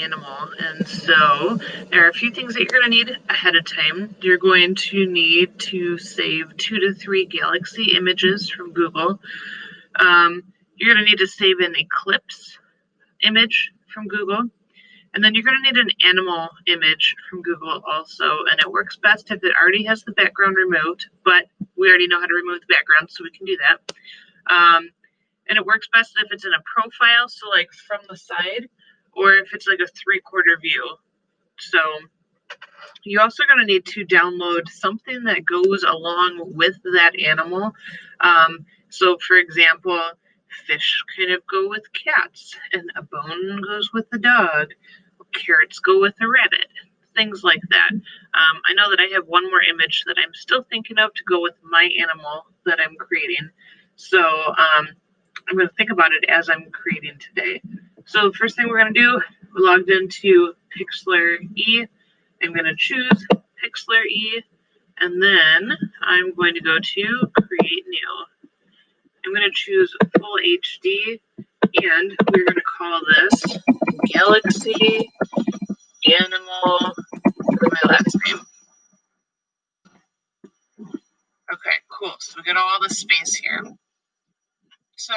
animal. And so there are a few things that you're going to need ahead of time. You're going to need to save 2 to 3 galaxy images from Google. You're going to need to save an eclipse image from Google. And then you're going to need an animal image from Google also. And it works best if it already has the background removed, but we already know how to remove the background, so we can do that. And it works best if it's in a profile, so like from the side, or if it's like a 3/4 view. So you're also going to need to download something that goes along with that animal. So for example, fish kind of go with cats, and a bone goes with a dog. Carrots go with a rabbit, things like that. I know that I have one more image that I'm still thinking of to go with my animal that I'm creating. So I'm going to think about it as I'm creating today. So the first thing we're going to do, we logged into Pixlr E. I'm going to choose Pixlr E, and then I'm going to go to Create New. I'm going to choose Full HD, and we're going to call this Galaxy Animal for my last name. Okay, cool. So we got all the space here. So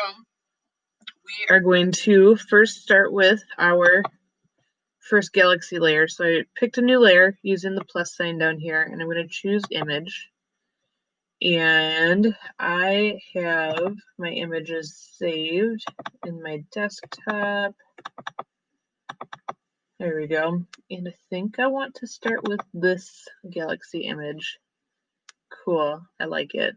we are going to first start with our first galaxy layer. So I picked a new layer using the plus sign down here, and I'm going to choose image. And I have my images saved in my desktop. There we go. And I think I want to start with this galaxy image. Cool, I like it.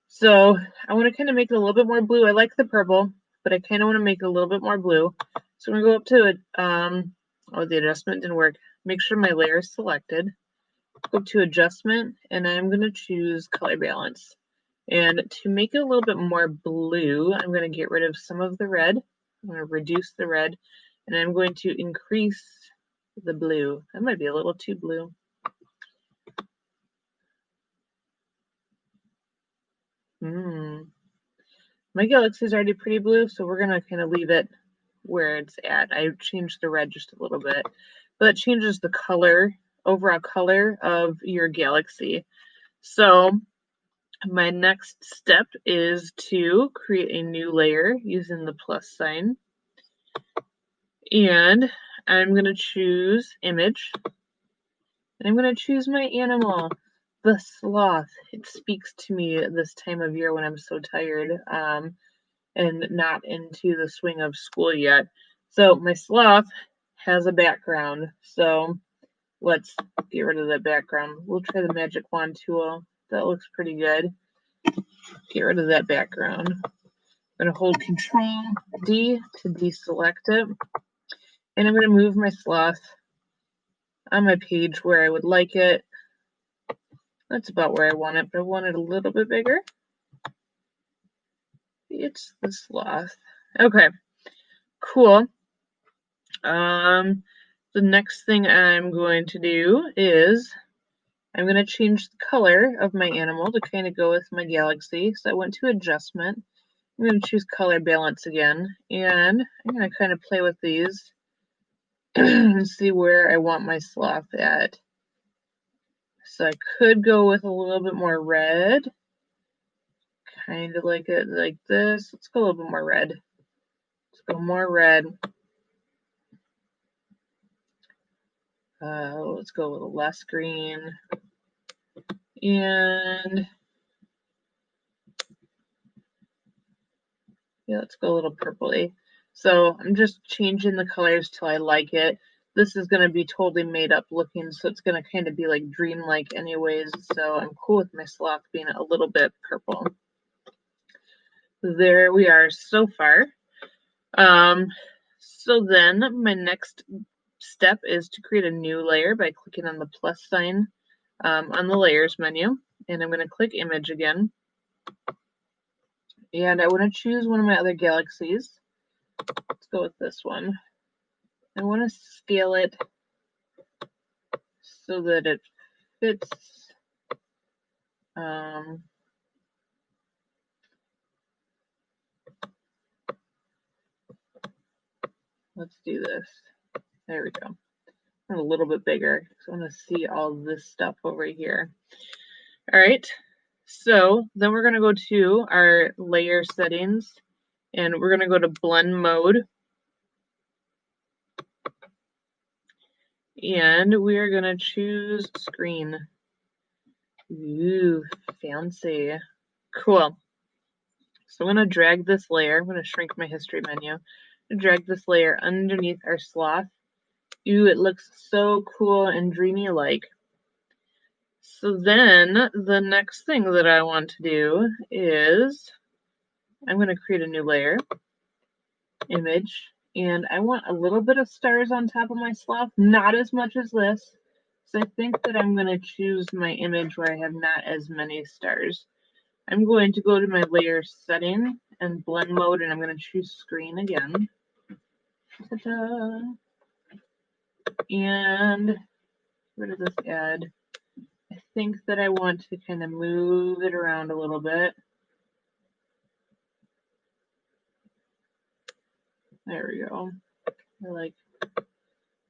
So I want to kind of make it a little bit more blue. I like the purple, but I kind of want to make it a little bit more blue. So I'm going to go up to it. Oh, the adjustment didn't work. Make sure my layer is selected. Go to adjustment, and I'm going to choose color balance. And to make it a little bit more blue, I'm going to get rid of some of the red. I'm going to reduce the red, and I'm going to increase the blue. That might be a little too blue. My galaxy is already pretty blue, so we're going to kind of leave it where it's at. I changed the red just a little bit, but it changes the color, overall color of your galaxy. So my next step is to create a new layer using the plus sign. And I'm going to choose image. And I'm going to choose my animal, the sloth. It speaks to me at this time of year when I'm so tired and not into the swing of school yet. So my sloth has a background. So let's get rid of that background. We'll try the magic wand tool. That looks pretty good. Get rid of that background. I'm going to hold Control D to deselect it. And I'm going to move my sloth on my page where I would like it. That's about where I want it, but I want it a little bit bigger. It's the sloth. Okay, cool. The next thing I'm going to do is I'm going to change the color of my animal to kind of go with my galaxy. So I went to adjustment. I'm going to choose color balance again, and I'm going to kind of play with these and see where I want my sloth at. So I could go with a little bit more red, kind of like it like this. Let's go a little bit more red. Let's go more red. Let's go a little less green. And yeah, let's go a little purpley. So I'm just changing the colors till I like it. This is going to be totally made up looking, so it's going to kind of be like dreamlike anyways. So I'm cool with my sloth being a little bit purple. There we are so far. So then my next step is to create a new layer by clicking on the plus sign on the layers menu, and I'm going to click image again, and I want to choose one of my other galaxies. Let's go with this one. I want to scale it so that it fits let's do this. There we go. A little bit bigger, so I want to see all this stuff over here. All right, so then we're going to go to our layer settings, and we're going to go to blend mode. And we are going to choose screen. Ooh, fancy. Cool. So I'm going to drag this layer. I'm going to shrink my history menu. Drag this layer underneath our sloth. Ooh, it looks so cool and dreamy-like. So then the next thing that I want to do is I'm going to create a new layer, image, and I want a little bit of stars on top of my sloth, not as much as this. So I think that I'm going to choose my image where I have not as many stars. I'm going to go to my layer setting and blend mode, and I'm going to choose screen again. Ta-da. And where does this add? I think that I want to kind of move it around a little bit. There we go. I like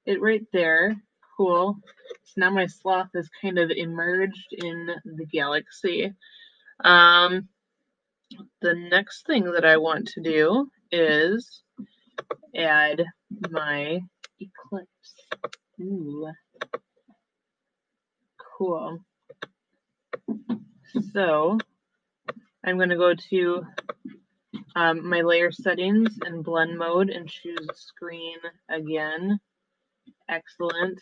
it right there. Cool. So now my sloth is kind of emerged in the galaxy. The next thing that I want to do is add my eclipse. Ooh. Cool. So I'm going to go to my layer settings and blend mode and choose screen again. Excellent.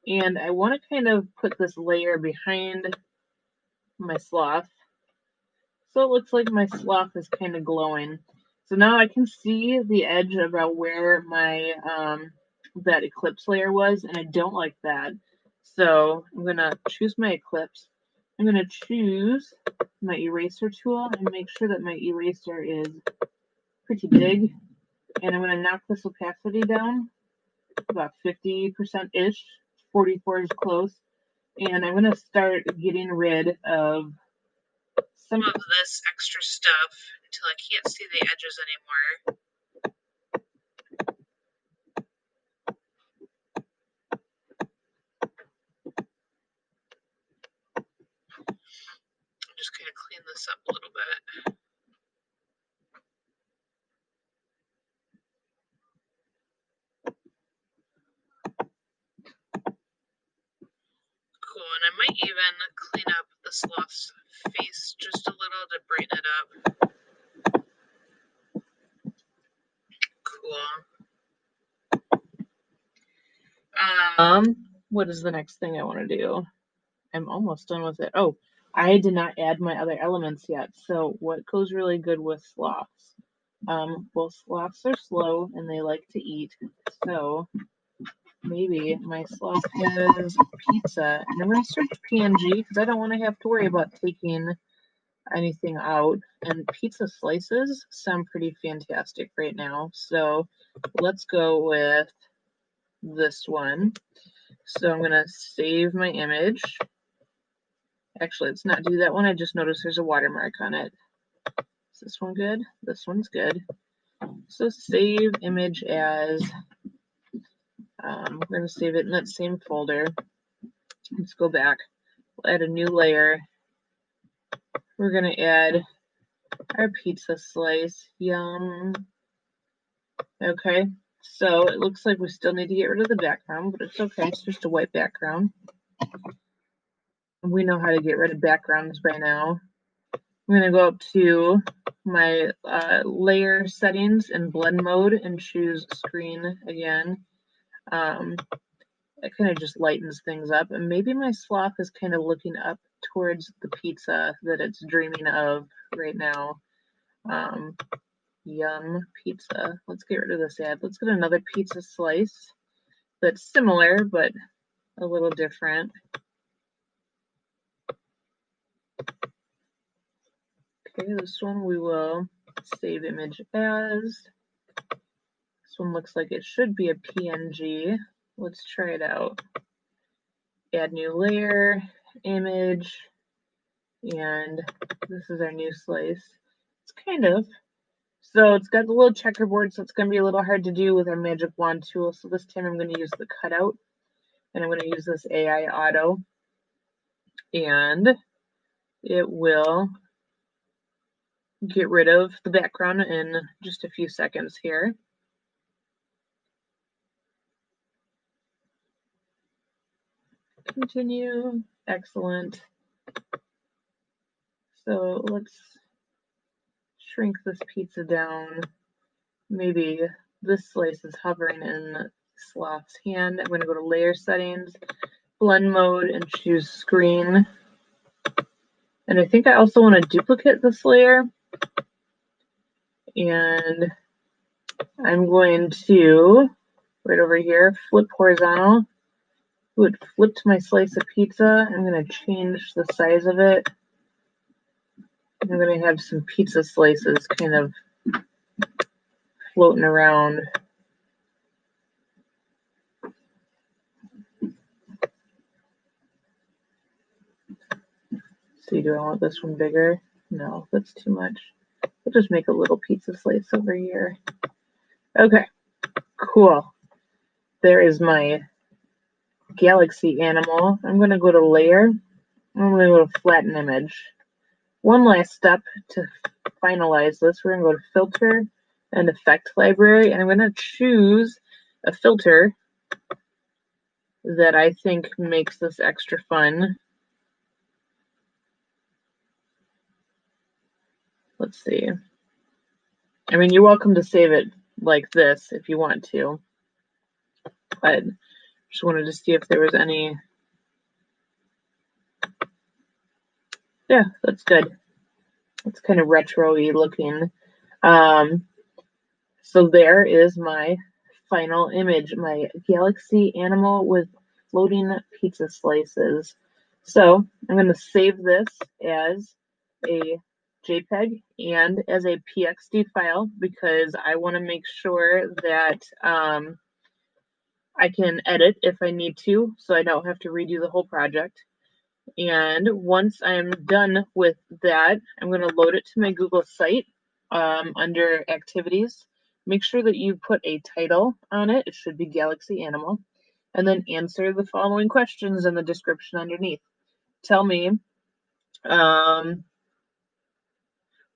And I want to kind of put this layer behind my sloth. So it looks like my sloth is kind of glowing. So now I can see the edge about where my that eclipse layer was, and I don't like that. So I'm going to choose my eclipse. I'm going to choose my eraser tool and make sure that my eraser is pretty big. And I'm going to knock this opacity down about 50%-ish. 44 is close. And I'm going to start getting rid of some of this extra stuff until I can't see the edges anymore. I'm just going to clean this up a little bit. Cool, and I might even clean up the sloth's face just a little to brighten it up. Cool. What is the next thing I want to do? I'm almost done with it. Oh, I did not add my other elements yet. So what goes really good with sloths? Well, sloths are slow and they like to eat. So maybe my sloth has pizza. And I'm going to search PNG because I don't want to have to worry about taking anything out. And pizza slices sound pretty fantastic right now. So let's go with this one. So I'm going to save my image. Actually, let's not do that one. I just noticed there's a watermark on it. Is this one good? This one's good. So save image as, we're going to save it in that same folder. Let's go back. We'll add a new layer. We're going to add our pizza slice. Yum. Okay, so it looks like we still need to get rid of the background, but it's okay. It's just a white background. We know how to get rid of backgrounds by now. I'm going to go up to my layer settings and blend mode and choose screen again. It kind of just lightens things up. And maybe my sloth is kind of looking up towards the pizza that it's dreaming of right now. Yum pizza. Let's get rid of this ad. Let's get another pizza slice that's similar, but a little different. Okay, this one we will save image as. This one looks like it should be a PNG. Let's try it out. Add new layer, image, and this is our new slice. It's kind of So it's got the little checkerboard, so it's going to be a little hard to do with our magic wand tool. So this time I'm going to use the cutout, and I'm going to use this AI auto, and it will get rid of the background in just a few seconds here. Continue. Excellent. So let's shrink this pizza down. Maybe this slice is hovering in Sloth's hand. I'm going to go to layer settings, blend mode, and choose screen. And I think I also want to duplicate this layer. And I'm going to, right over here, flip horizontal. Ooh, it flipped my slice of pizza. I'm going to change the size of it. I'm going to have some pizza slices kind of floating around. See, do I want this one bigger? No, that's too much. We'll just make a little pizza slice over here. Okay, cool. There is my galaxy animal. I'm going to go to layer. I'm going to go to flatten image. One last step to finalize this. We're going to go to filter and effect library, and I'm going to choose a filter that I think makes this extra fun. Let's see. I mean, you're welcome to save it like this if you want to, but just wanted to see if there was any. Yeah, that's good. It's kind of retro-y looking. So there is my final image, my galaxy animal with floating pizza slices. So I'm going to save this as a JPEG and as a PXD file because I want to make sure that I can edit if I need to, so I don't have to redo the whole project. And once I'm done with that, I'm going to load it to my Google site under activities. Make sure that you put a title on it. It should be Galaxy Animal. And then answer the following questions in the description underneath. Tell me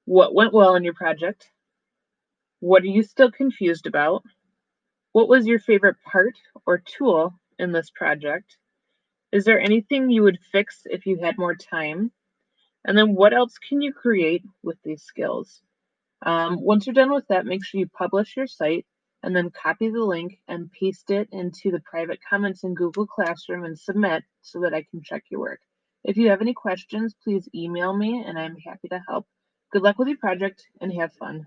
what went well in your project. What are you still confused about? What was your favorite part or tool in this project? Is there anything you would fix if you had more time? And then what else can you create with these skills? Once you're done with that, make sure you publish your site and then copy the link and paste it into the private comments in Google Classroom and submit so that I can check your work. If you have any questions, please email me and I'm happy to help. Good luck with your project and have fun.